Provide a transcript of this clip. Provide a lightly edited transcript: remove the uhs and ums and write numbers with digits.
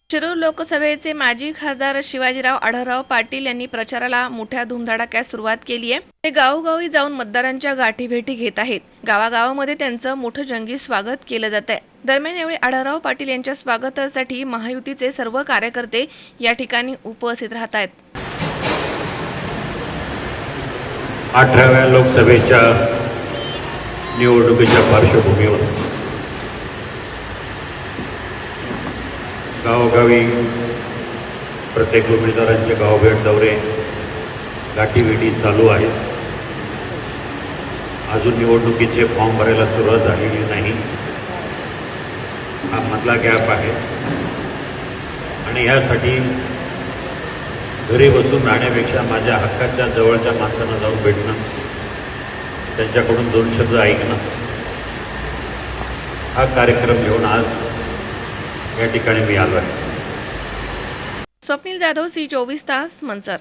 शिरूर लोकसभेचे माजी खासदार शिवाजीराव आढळराव पाटील यांनी प्रचाराला मोठ्या धुमधडाक्यात सुरुवात केली आहे। ते गावोगावी जाऊन मतदारांच्या गाठीभेटी घेत आहेत। गावागावामध्ये त्यांचं मोठं जंगी स्वागत केलं जात आहे। दरम्यान यावेळी आढळराव पाटील यांच्या स्वागतासाठी महायुतीचे सर्व कार्यकर्ते या ठिकाणी उपस्थित राहत आहेत। 18व्या लोकसभेच्या निवडणुकीच्या पार्श्वभूमीवर गावोगावी प्रत्येक उमेदवारांचे गावभेट दौरे गाठीभेटी चालू आहेत। अजून निवडणुकीचे फॉर्म भरायला सुरुवात झालेली नाही। हा मधला गॅप आहे आणि यासाठी घरी बसून राहण्यापेक्षा माझ्या हक्काच्या जवळच्या माणसांना जाऊन भेटणं, त्यांच्याकडून 2 शब्द ऐकणं, हा कार्यक्रम घेऊन आज या ठिकाणी मी आलो आहे। स्वप्नील जाधव, C24 तास, मंचर।